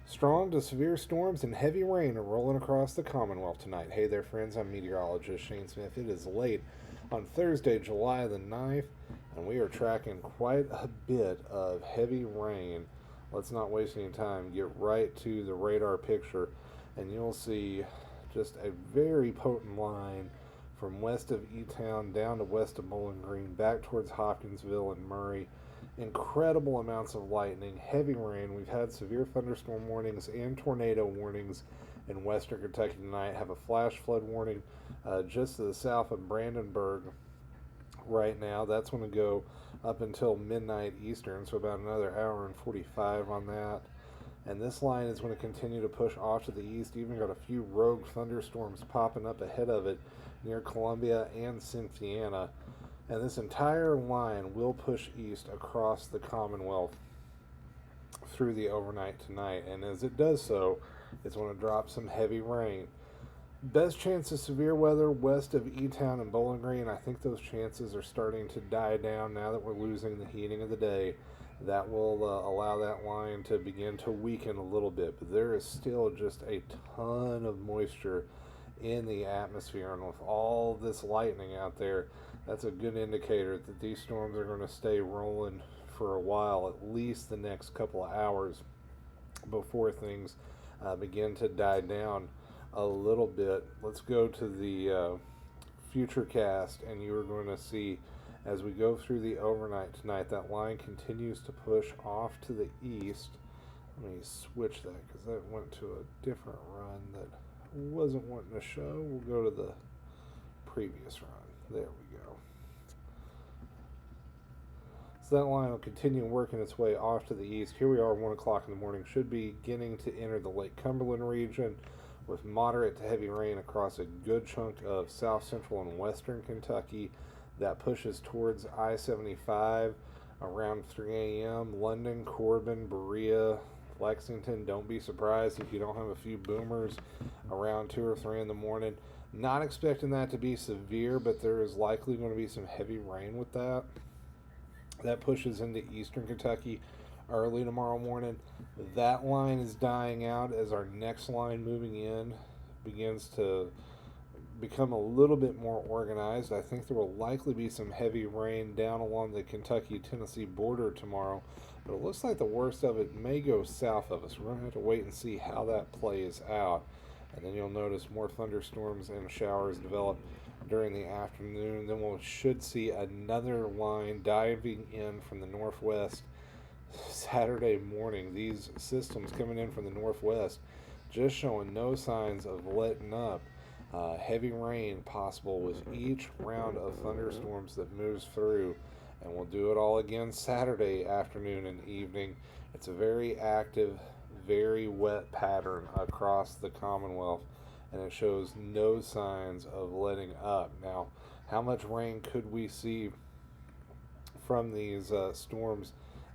Strong to severe storms and heavy rain are rolling across the Commonwealth tonight. Hey there, friends. I'm meteorologist Shane Smith. It is late on Thursday, July the 9th, and we are tracking quite a bit of heavy rain. Let's not waste any time. Get right to the radar picture, and you'll see just a very potent line from west of E-Town down to west of Bowling Green, back towards Hopkinsville and Murray. Incredible amounts of lightning, heavy rain. We've had severe thunderstorm warnings and tornado warnings in western Kentucky tonight. Have a flash flood warning just to the south of Brandenburg right now. That's going to go up until midnight Eastern, so about another hour and 45 on that. And this line is going to continue to push off to the east. Even got a few rogue thunderstorms popping up ahead of it near Columbia and Cynthiana. And this entire line will push east across the Commonwealth through the overnight tonight. And as it does so, it's going to drop some heavy rain. Best chance of severe weather west of E-Town and Bowling Green. I think those chances are starting to die down now that we're losing the heating of the day. That will allow that line to begin to weaken a little bit. But there is still just a ton of moisture in the atmosphere. And with all this lightning out there, that's a good indicator that these storms are going to stay rolling for a while, at least the next couple of hours before things begin to die down a little bit. Let's go to the Futurecast, and you are going to see as we go through the overnight tonight, that line continues to push off to the east. Let me switch that because that went to a different run that wasn't wanting to show. We'll go to the previous run. There we go. So that line will continue working its way off to the east. Here we are, 1 o'clock in the morning. Should be beginning to enter the Lake Cumberland region with moderate to heavy rain across a good chunk of south central and western Kentucky. That pushes towards I-75 around 3 a.m. London, Corbin, Berea, Lexington. Don't be surprised if you don't have a few boomers around 2 or 3 in the morning. Not expecting that to be severe, but there is likely going to be some heavy rain with that. That pushes into eastern Kentucky early tomorrow morning. That line is dying out as our next line moving in begins to become a little bit more organized. I think there will likely be some heavy rain down along the Kentucky-Tennessee border tomorrow, but it looks like the worst of it may go south of us. We're going to have to wait and see how that plays out, and then you'll notice more thunderstorms and showers develop during the afternoon. Then we should see another line diving in from the northwest Saturday morning. These systems coming in from the northwest just showing no signs of letting up. Heavy rain possible with each round of thunderstorms that moves through, and we'll do it all again Saturday afternoon and evening. It's a very active, very wet pattern across the Commonwealth, and it shows no signs of letting up. Now, how much rain could we see from these storms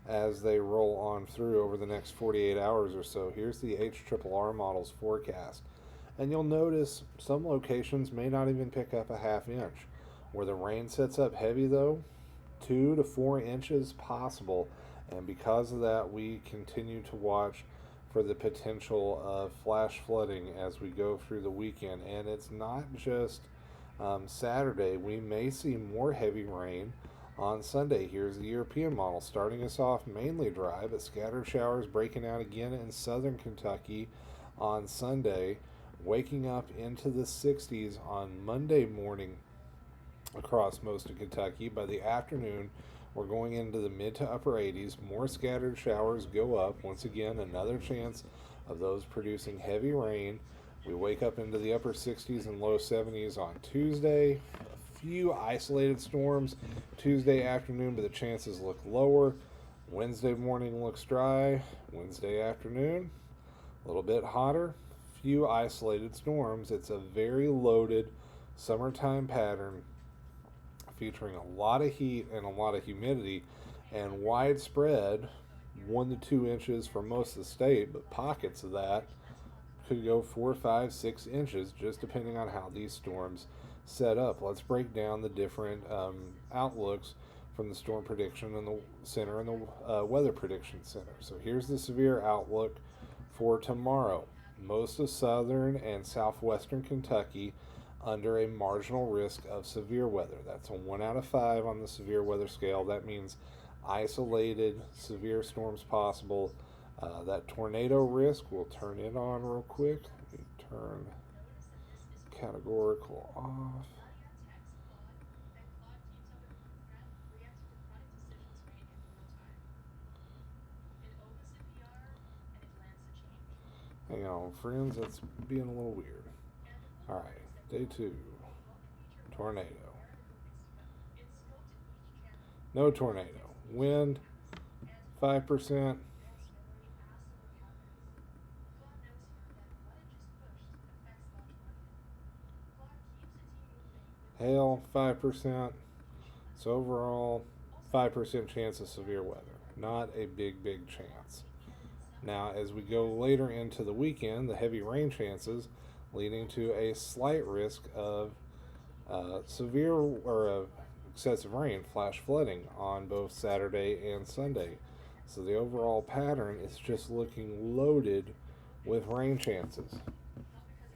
as they roll on through over the next 48 hours or so? Here's the HRRR model's forecast. And you'll notice some locations may not even pick up a half inch. Where the rain sets up heavy, though, 2 to 4 inches possible. And because of that, we continue to watch for the potential of flash flooding as we go through the weekend. And it's not just Saturday. We may see more heavy rain on Sunday. Here's the European model, starting us off mainly dry, but scattered showers breaking out again in southern Kentucky on Sunday, waking up into the 60s on Monday morning across most of Kentucky. By the afternoon, we're going into the mid to upper 80s. More scattered showers go up. Once again, another chance of those producing heavy rain. We wake up into the upper 60s and low 70s on Tuesday. A few isolated storms Tuesday afternoon, but the chances look lower. Wednesday morning looks dry. Wednesday afternoon, a little bit hotter. Few isolated storms. It's a very loaded summertime pattern featuring a lot of heat and a lot of humidity and widespread 1 to 2 inches for most of the state, but pockets of that could go 4, 5, 6 inches just depending on how these storms set up. Let's break down the different outlooks from the Storm Prediction and the Center and the Weather Prediction Center. So here's the severe outlook For tomorrow, most of southern and southwestern Kentucky under a marginal risk of severe weather. That's a 1 out of 5 on the severe weather scale. That means isolated severe storms possible. That tornado risk, we'll turn it on real quick. Let me turn categorical off. Hang on, friends, that's being a little weird. Alright, day 2. Tornado. No tornado. Wind, 5%. Hail, 5%. So overall, 5% chance of severe weather. Not a big chance. Now, as we go later into the weekend, the heavy rain chances leading to a slight risk of severe or excessive rain, flash flooding on both Saturday and Sunday. So the overall pattern is just looking loaded with rain chances.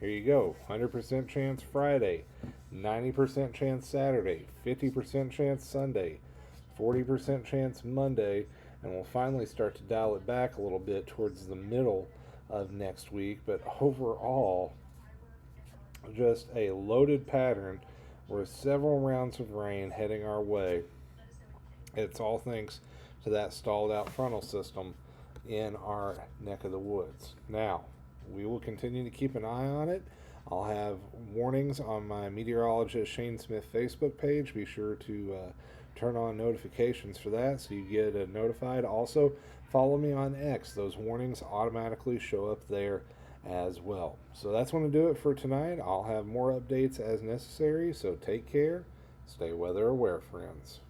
Here you go. 100% chance Friday, 90% chance Saturday, 50% chance Sunday, 40% chance Monday, and we'll finally start to dial it back a little bit towards the middle of next week. But overall, just a loaded pattern with several rounds of rain heading our way. It's all thanks to that stalled out frontal system in our neck of the woods. Now, we will continue to keep an eye on it. I'll have warnings on my Meteorologist Shane Smith Facebook page. Be sure to turn on notifications for that so you get notified. Also, follow me on X. Those warnings automatically show up there as well. So that's going to do it for tonight. I'll have more updates as necessary, so take care. Stay weather aware, friends.